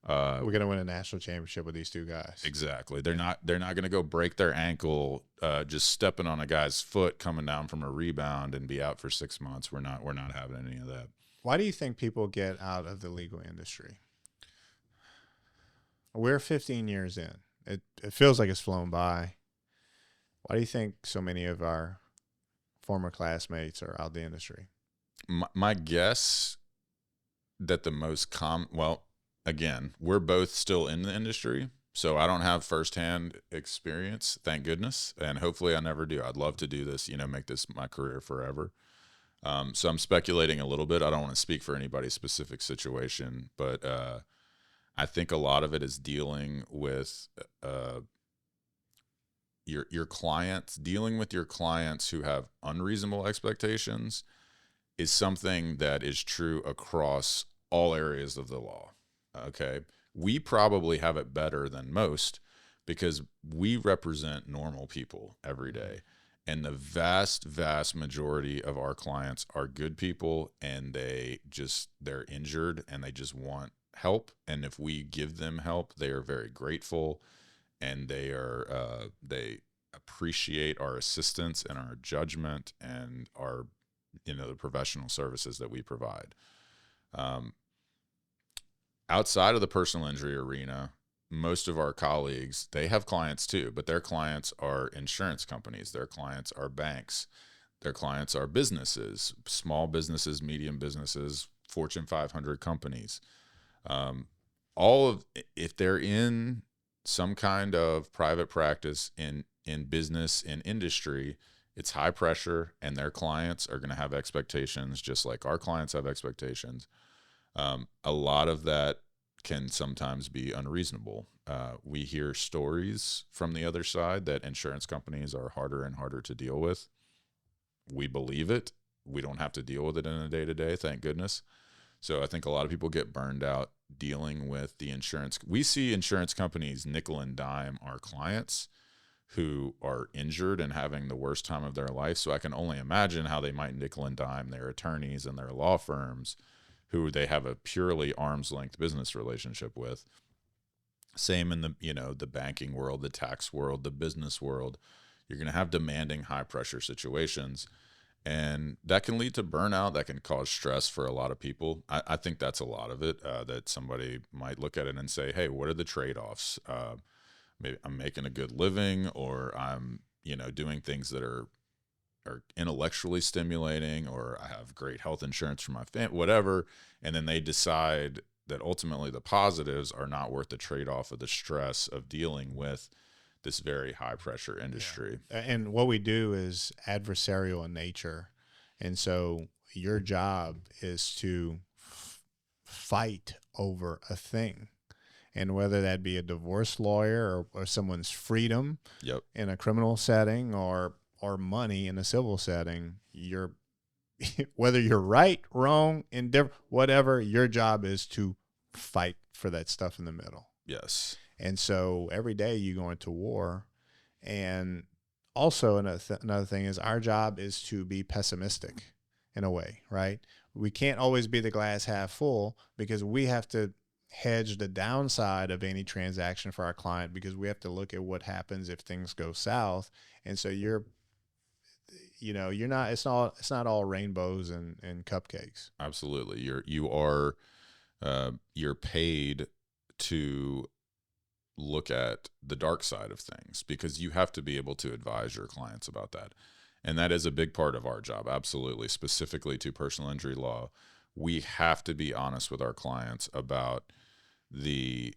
We're going to win a national championship with these two guys. Exactly. They're not going to go break their ankle just stepping on a guy's foot coming down from a rebound and be out for 6 months. We're not having any of that. Why do you think people get out of the legal industry? We're 15 years in. It feels like it's flown by. Why do you think so many of our former classmates are out of the industry? My guess that the most again, we're both still in the industry, so I don't have firsthand experience, thank goodness, and hopefully I never do. I'd love to do this, make this my career forever. So I'm speculating a little bit. I don't want to speak for anybody's specific situation, but I think a lot of it is dealing with your clients. Dealing with your clients who have unreasonable expectations is something that is true across all areas of the law. Okay, we probably have it better than most because we represent normal people every day. And the vast, vast majority of our clients are good people, and they're injured and they just want help. And if we give them help, they are very grateful, and they appreciate our assistance and our judgment and our, the professional services that we provide. Outside of the personal injury arena, most of our colleagues, they have clients too, but their clients are insurance companies. Their clients are banks. Their clients are businesses, small businesses, medium businesses, Fortune 500 companies. If they're in some kind of private practice in business, in industry, it's high pressure, and their clients are going to have expectations just like our clients have expectations. A lot of that can sometimes be unreasonable. We hear stories from the other side that insurance companies are harder and harder to deal with. We believe it. We don't have to deal with it in a day-to-day, thank goodness. So I think a lot of people get burned out dealing with the insurance. We see insurance companies nickel and dime our clients who are injured and having the worst time of their life. So I can only imagine how they might nickel and dime their attorneys and their law firms who they have a purely arm's length business relationship with. Same in the banking world, the tax world, the business world. You're going to have demanding high pressure situations, and that can lead to burnout. That can cause stress for a lot of people. I think that's a lot of it, that somebody might look at it and say, hey, what are the trade-offs? Maybe I'm making a good living, or I'm, doing things that are intellectually stimulating, or I have great health insurance for my family, whatever. And then they decide that ultimately the positives are not worth the trade-off of the stress of dealing with this very high pressure industry. Yeah. And what we do is adversarial in nature. And so your job is to fight over a thing. And whether that be a divorce lawyer or someone's freedom in a criminal setting or money in a civil setting, whether you're right, wrong, indifferent, whatever, your job is to fight for that stuff in the middle. Yes. And so every day you go into war. And also another thing is our job is to be pessimistic in a way, right? We can't always be the glass half full because we have to hedge the downside of any transaction for our client, because we have to look at what happens if things go south. And so you're not, it's not all rainbows and cupcakes. Absolutely. You're paid to look at the dark side of things, because you have to be able to advise your clients about that. And that is a big part of our job. Absolutely. Specifically to personal injury law, we have to be honest with our clients about the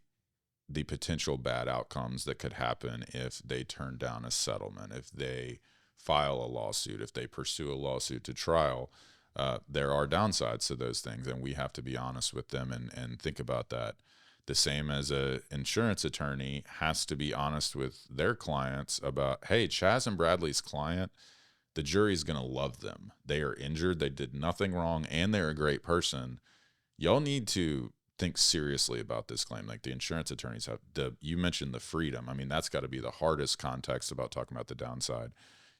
potential bad outcomes that could happen if they turn down a settlement, if they file a lawsuit, if they pursue a lawsuit to trial. There are downsides to those things, and we have to be honest with them and think about that. The same as an insurance attorney has to be honest with their clients about, hey, Chaz and Bradley's client, the jury's going to love them. They are injured. They did nothing wrong, and they're a great person. Y'all need to think seriously about this claim. Like the insurance attorneys have, you mentioned the freedom. I mean, that's got to be the hardest context about talking about the downside.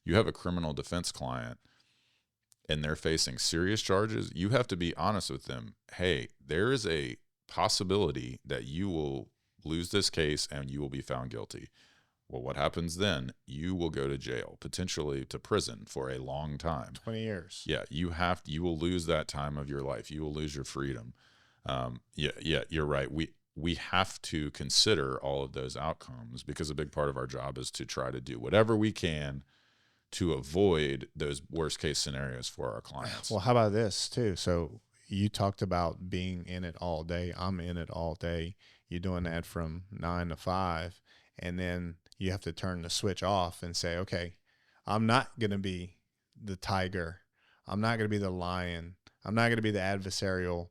You have a criminal defense client and they're facing serious charges. You have to be honest with them. Hey, there is a possibility that you will lose this case and you will be found guilty. Well, what happens then? You will go to jail, potentially to prison for a long time. 20 years. Yeah, you will lose that time of your life. You will lose your freedom. Yeah, you're right. We have to consider all of those outcomes, because a big part of our job is to try to do whatever we can to avoid those worst case scenarios for our clients. Well, how about this too? So you talked about being in it all day. I'm in it all day. You're doing that from 9 to 5, and then you have to turn the switch off and say, okay, I'm not going to be the tiger. I'm not going to be the lion. I'm not going to be the adversarial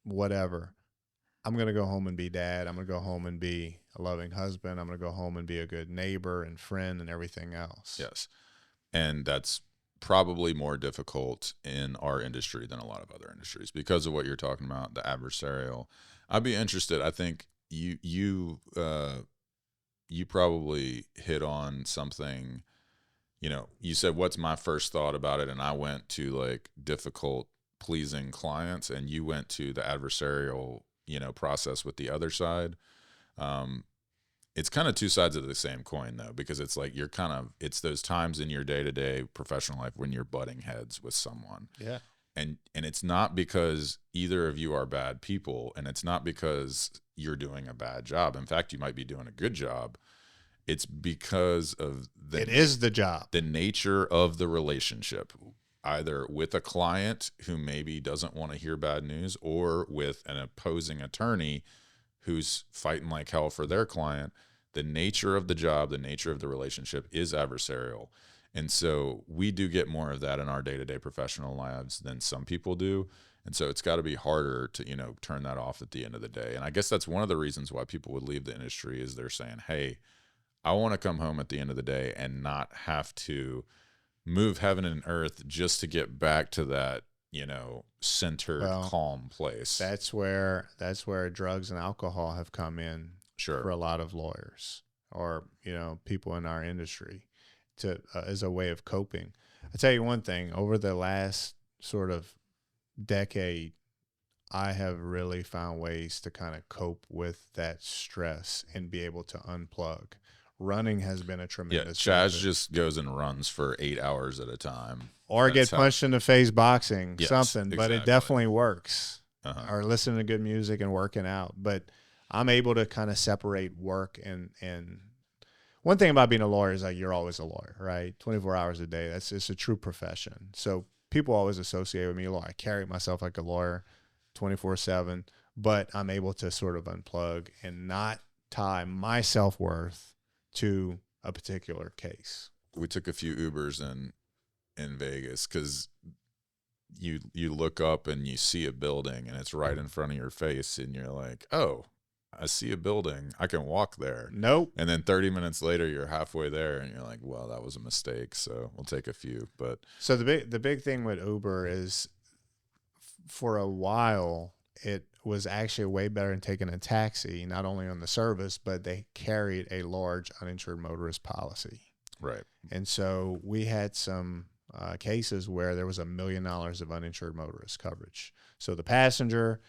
whatever. I'm going to go home and be dad. I'm going to go home and be a loving husband. I'm going to go home and be a good neighbor and friend and everything else. Yes. And that's probably more difficult in our industry than a lot of other industries because of what you're talking about, the adversarial. I'd be interested. I think you probably hit on something. You said, what's my first thought about it? And I went to like difficult pleasing clients, and you went to the adversarial, process with the other side. It's kind of two sides of the same coin though, because it's like it's those times in your day-to-day professional life when you're butting heads with someone. Yeah. And it's not because either of you are bad people, and it's not because you're doing a bad job. In fact, you might be doing a good job. It's because of it is the job, the nature of the relationship, either with a client who maybe doesn't want to hear bad news, or with an opposing attorney who's fighting like hell for their client. The nature of the job, the nature of the relationship is adversarial. And so we do get more of that in our day-to-day professional lives than some people do. And so it's got to be harder to, turn that off at the end of the day. And I guess that's one of the reasons why people would leave the industry, is they're saying, hey, I want to come home at the end of the day and not have to move heaven and earth just to get back to that, centered, calm place. That's where drugs and alcohol have come in. Sure. For a lot of lawyers or, people in our industry as a way of coping. I tell you one thing, over the last sort of decade, I have really found ways to kind of cope with that stress and be able to unplug. Running has been a tremendous. Yeah, Chaz just goes and runs for 8 hours at a time. Or get punched in the face boxing, yes, something. But it definitely works. Uh-huh. Or listening to good music and working out. But I'm able to kind of separate work and one thing about being a lawyer is like you're always a lawyer, right? 24 hours a day. It's a true profession. So people always associate with me a lawyer. I carry myself like a lawyer 24/7, but I'm able to sort of unplug and not tie my self-worth to a particular case. We took a few Ubers in Vegas because you look up and you see a building and it's right in front of your face, and you're like, oh, I see a building, I can walk there. Nope. And then 30 minutes later, you're halfway there, and you're like, well, that was a mistake, so we'll take a few. But so the big thing with Uber is, for a while, it was actually way better than taking a taxi, not only on the service, but they carried a large uninsured motorist policy. Right. And so we had some cases where there was $1 million of uninsured motorist coverage. So the passenger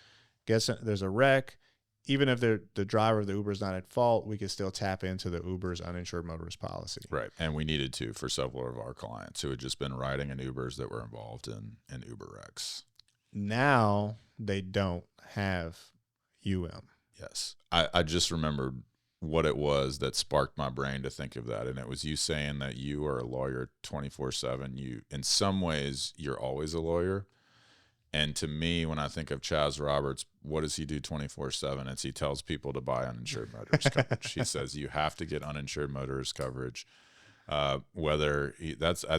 gets, there's a wreck. Even if the driver of the Uber is not at fault, we could still tap into the Uber's uninsured motorist policy. Right. And we needed to for several of our clients who had just been riding in Ubers that were involved in Uber wrecks. Now they don't have UM. Yes. I just remembered what it was that sparked my brain to think of that. And it was you saying that you are a lawyer 24/7. You, in some ways, you're always a lawyer. And to me, when I think of Chaz Roberts, what does he do 24/7? It's he tells people to buy uninsured motorist coverage. He says you have to get uninsured motorist coverage. I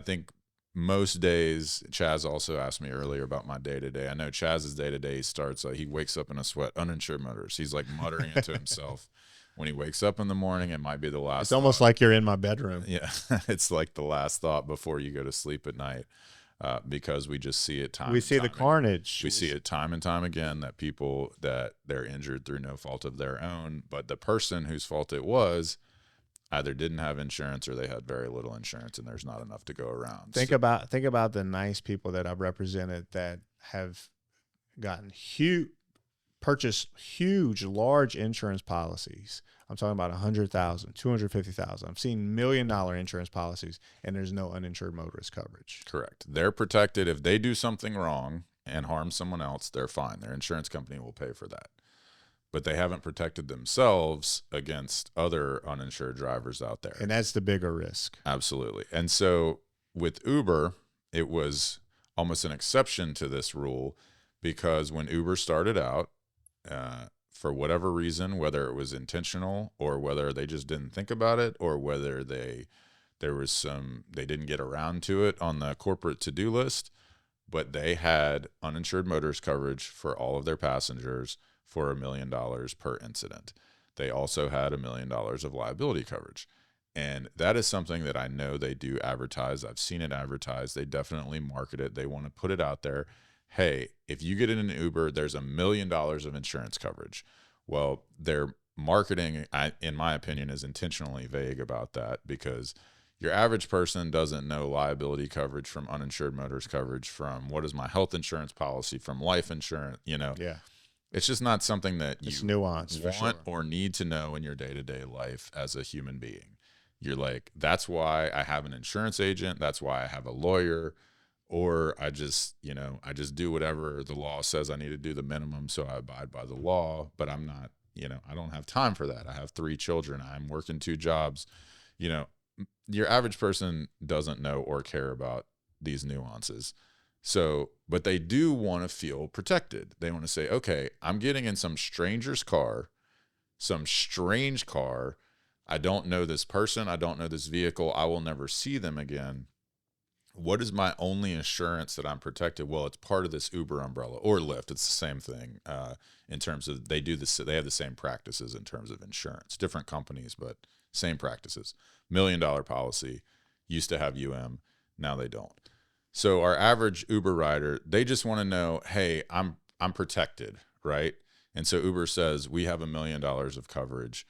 think most days, Chaz also asked me earlier about my day-to-day. I know Chaz's day-to-day starts, he wakes up in a sweat, uninsured motorist. He's like muttering it to himself. When he wakes up in the morning, it might be the last It's almost like you're in my bedroom. Yeah, it's like the last thought before you go to sleep at night. Because we just see it We see the carnage. We see it time and time again that people, that they're injured through no fault of their own, but the person whose fault it was either didn't have insurance or they had very little insurance and there's not enough to go around. Think about the nice people that I've represented that have gotten purchased huge, large insurance policies. I'm talking about $100,000, $250,000. I've seen $1 million insurance policies, and there's no uninsured motorist coverage. Correct. They're protected. If they do something wrong and harm someone else, they're fine. Their insurance company will pay for that. But they haven't protected themselves against other uninsured drivers out there. And that's the bigger risk. Absolutely. And so with Uber, it was almost an exception to this rule because when Uber started out, for whatever reason, whether it was intentional or whether they just didn't think about it or whether they didn't get around to it on the corporate to-do list, but they had uninsured motorist coverage for all of their passengers for $1 million per incident. They also had $1 million of liability coverage. And that is something that I know they do advertise. I've seen it advertised. They definitely market it. They want to put it out there. Hey, if you get in an Uber, there's $1 million of insurance coverage. Well, their marketing, in my opinion, is intentionally vague about that because your average person doesn't know liability coverage from uninsured motorist coverage, from what is my health insurance policy, from life insurance, Yeah. It's just not something that It's you nuance want or need to know in your day-to-day life as a human being. You're like, that's why I have an insurance agent. That's why I have a lawyer. Or I just do whatever the law says I need to do, the minimum, so I abide by the law, but I'm not, I don't have time for that. I have 3 children. I'm working 2 jobs. Your average person doesn't know or care about these nuances. So, but they do want to feel protected. They want to say, okay, I'm getting in some stranger's car, some strange car. I don't know this person. I don't know this vehicle. I will never see them again. What is my only assurance that I'm protected? Well, it's part of this Uber umbrella or Lyft. It's the same thing in terms of they have the same practices in terms of insurance. Different companies, but same practices. $1 million policy used to have now they don't. So our average Uber rider, they just want to know, hey, I'm protected, right? And so Uber says we have $1 million of coverage.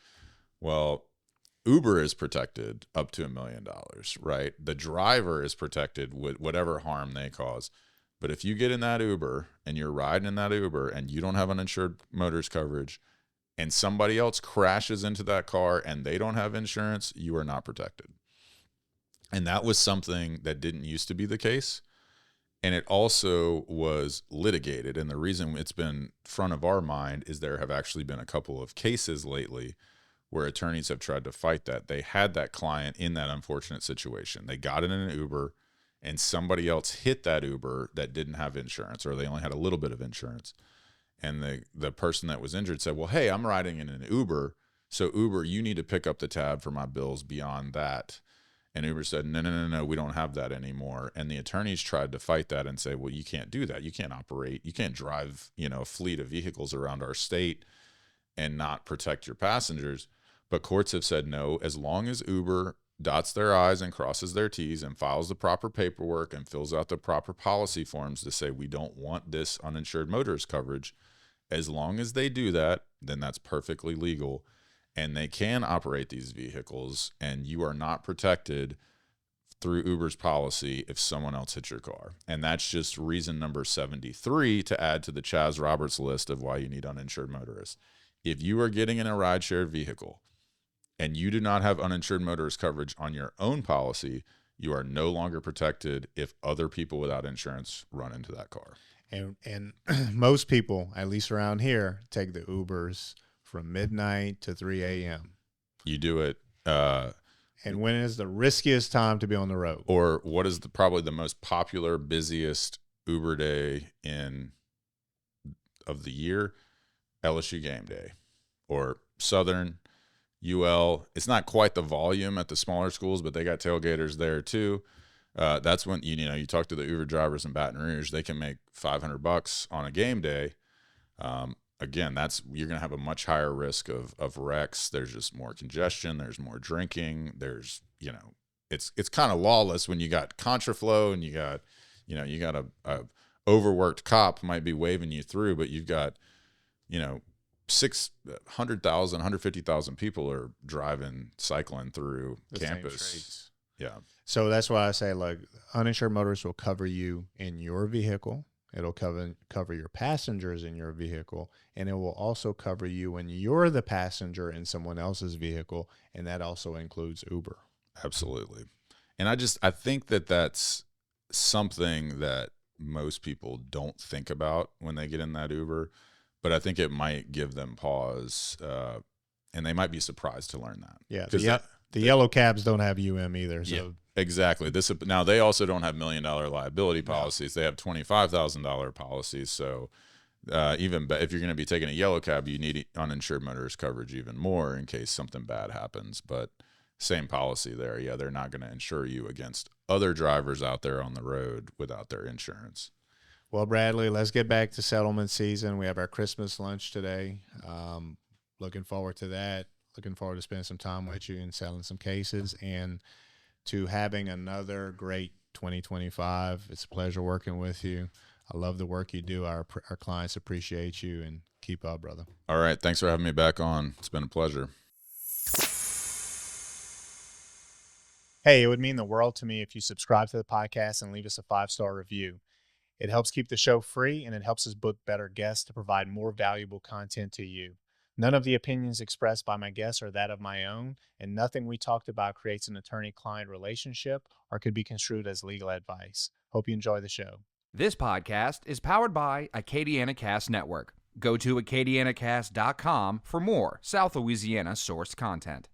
Well, Uber is protected up to $1 million, right? The driver is protected with whatever harm they cause. But if you get in that Uber and you're riding in that Uber and you don't have uninsured motorist coverage and somebody else crashes into that car and they don't have insurance, you are not protected. And that was something that didn't used to be the case. And it also was litigated. And the reason it's been front of our mind is there have actually been a couple of cases lately where attorneys have tried to fight that. They had that client in that unfortunate situation. They got in an Uber and somebody else hit that Uber that didn't have insurance, or they only had a little bit of insurance. And the person that was injured said, well, hey, I'm riding in an Uber. So Uber, you need to pick up the tab for my bills beyond that. And Uber said, no, we don't have that anymore. And the attorneys tried to fight that and say, well, you can't do that. You can't operate. You can't drive, a fleet of vehicles around our state and not protect your passengers. But courts have said no, as long as Uber dots their I's and crosses their T's and files the proper paperwork and fills out the proper policy forms to say we don't want this uninsured motorist coverage, As long as they do that, then that's perfectly legal. And they can operate these vehicles, and you are not protected through Uber's policy if someone else hits your car. And that's just reason number 73 to add to the Chaz Roberts list of why you need uninsured motorists. If you are getting in a rideshare vehicle and you do not have uninsured motorist coverage on your own policy, you are no longer protected if other people without insurance run into that car. And most people, at least around here, take the Ubers from midnight to 3 a.m. You do it. And when is the riskiest time to be on the road? Or what is probably the most popular, busiest Uber day of the year? LSU game day or Southern, UL. It's not quite the volume at the smaller schools, but they got tailgaters there too. That's when you talk to the Uber drivers in Baton Rouge. They can make $500 on a game day. Again, you're going to have a much higher risk of wrecks. There's just more congestion. There's more drinking. There's, it's kind of lawless when you got contraflow and you got a overworked cop might be waving you through, but you've got, 600,000, 150,000 people are cycling through the campus. Yeah. So that's why I say, uninsured motorists will cover you in your vehicle. It'll cover your passengers in your vehicle, and it will also cover you when you're the passenger in someone else's vehicle, and that also includes Uber. Absolutely. And I think that that's something that most people don't think about when they get in that Uber, but I think it might give them pause, and they might be surprised to learn that. Yeah, the yellow cabs don't have either. So. Yeah, exactly. Now they also don't have $1 million liability policies. No. They have $25,000 policies. So even if you're going to be taking a yellow cab, you need uninsured motorist coverage even more in case something bad happens. But same policy there. Yeah, they're not going to insure you against other drivers out there on the road without their insurance. Well, Bradley, let's get back to settlement season. We have our Christmas lunch today. Looking forward to that. Looking forward to spending some time with you and settling some cases and to having another great 2025. It's a pleasure working with you. I love the work you do. Our clients appreciate you, and keep up, brother. All right. Thanks for having me back on. It's been a pleasure. Hey, it would mean the world to me if you subscribe to the podcast and leave us a 5-star review. It helps keep the show free, and it helps us book better guests to provide more valuable content to you. None of the opinions expressed by my guests are that of my own, and nothing we talked about creates an attorney-client relationship or could be construed as legal advice. Hope you enjoy the show. This podcast is powered by Acadiana Cast Network. Go to acadianacast.com for more South Louisiana sourced content.